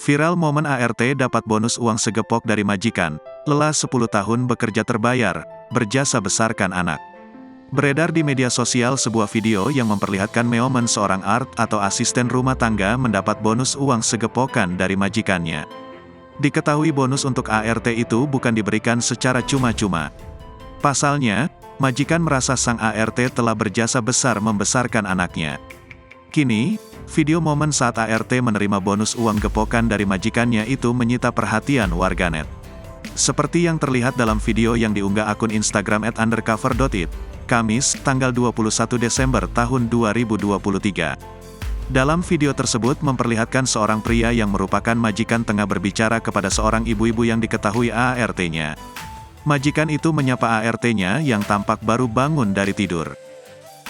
Viral momen ART dapat bonus uang segepok dari majikan, lelah 10 tahun bekerja terbayar, berjasa besarkan anak. Beredar di media sosial sebuah video yang memperlihatkan momen seorang art atau asisten rumah tangga mendapat bonus uang segepokan dari majikannya. Diketahui bonus untuk ART itu bukan diberikan secara cuma-cuma. Pasalnya, majikan merasa sang ART telah berjasa besar membesarkan anaknya. Kini, video momen saat ART menerima bonus uang gepokan dari majikannya itu menyita perhatian warganet. Seperti yang terlihat dalam video yang diunggah akun Instagram @undercover.it, Kamis, tanggal 21 Desember tahun 2023. Dalam video tersebut memperlihatkan seorang pria yang merupakan majikan tengah berbicara kepada seorang ibu-ibu yang diketahui ART-nya. Majikan itu menyapa ART-nya yang tampak baru bangun dari tidur.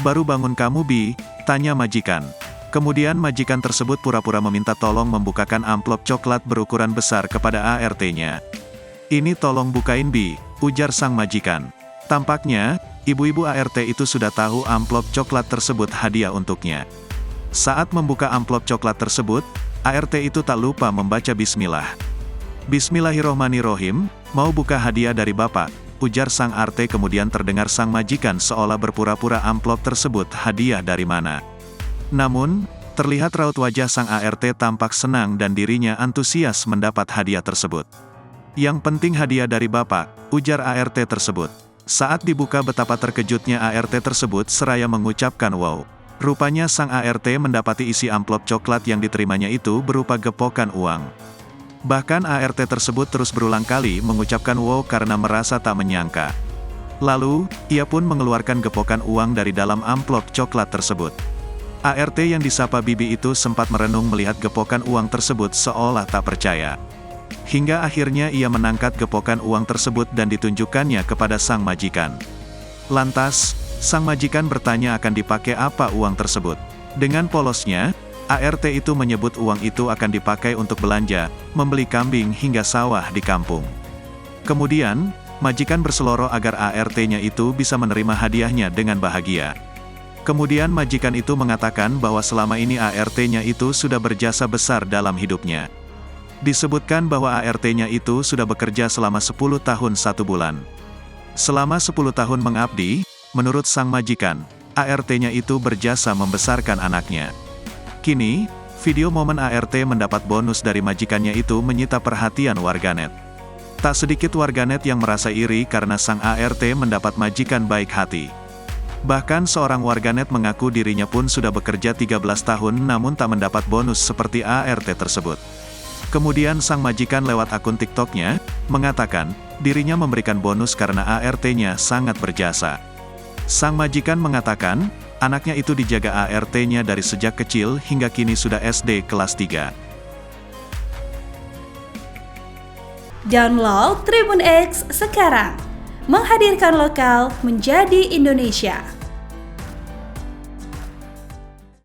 "Baru bangun kamu, Bi?" tanya majikan. Kemudian majikan tersebut pura-pura meminta tolong membukakan amplop coklat berukuran besar kepada ART-nya. "Ini tolong bukain, Bi," ujar sang majikan. Tampaknya, ibu-ibu ART itu sudah tahu amplop coklat tersebut hadiah untuknya. Saat membuka amplop coklat tersebut, ART itu tak lupa membaca bismillah. "Bismillahirrohmanirrohim, mau buka hadiah dari Bapak," ujar sang ART. Kemudian terdengar sang majikan seolah berpura-pura amplop tersebut hadiah dari mana. Namun, terlihat raut wajah sang ART tampak senang dan dirinya antusias mendapat hadiah tersebut. "Yang penting hadiah dari Bapak," ujar ART tersebut. Saat dibuka betapa terkejutnya ART tersebut seraya mengucapkan wow. Rupanya sang ART mendapati isi amplop coklat yang diterimanya itu berupa gepokan uang. Bahkan ART tersebut terus berulang kali mengucapkan wow karena merasa tak menyangka. Lalu, ia pun mengeluarkan gepokan uang dari dalam amplop coklat tersebut. ART yang disapa Bibi itu sempat merenung melihat gepokan uang tersebut seolah tak percaya. Hingga akhirnya ia mengangkat gepokan uang tersebut dan ditunjukkannya kepada sang majikan. Lantas, sang majikan bertanya akan dipakai apa uang tersebut. Dengan polosnya, ART itu menyebut uang itu akan dipakai untuk belanja, membeli kambing hingga sawah di kampung. Kemudian, majikan berseloroh agar ART-nya itu bisa menerima hadiahnya dengan bahagia. Kemudian majikan itu mengatakan bahwa selama ini ART-nya itu sudah berjasa besar dalam hidupnya. Disebutkan bahwa ART-nya itu sudah bekerja selama 10 tahun 1 bulan. Selama 10 tahun mengabdi, menurut sang majikan, ART-nya itu berjasa membesarkan anaknya. Kini, video momen ART mendapat bonus dari majikannya itu menyita perhatian warganet. Tak sedikit warganet yang merasa iri karena sang ART mendapat majikan baik hati. Bahkan seorang warganet mengaku dirinya pun sudah bekerja 13 tahun namun tak mendapat bonus seperti ART tersebut. Kemudian sang majikan lewat akun TikTok-nya, mengatakan, dirinya memberikan bonus karena ART-nya sangat berjasa. Sang majikan mengatakan, anaknya itu dijaga ART-nya dari sejak kecil hingga kini sudah SD kelas 3. Download Tribun X sekarang, menghadirkan lokal menjadi Indonesia.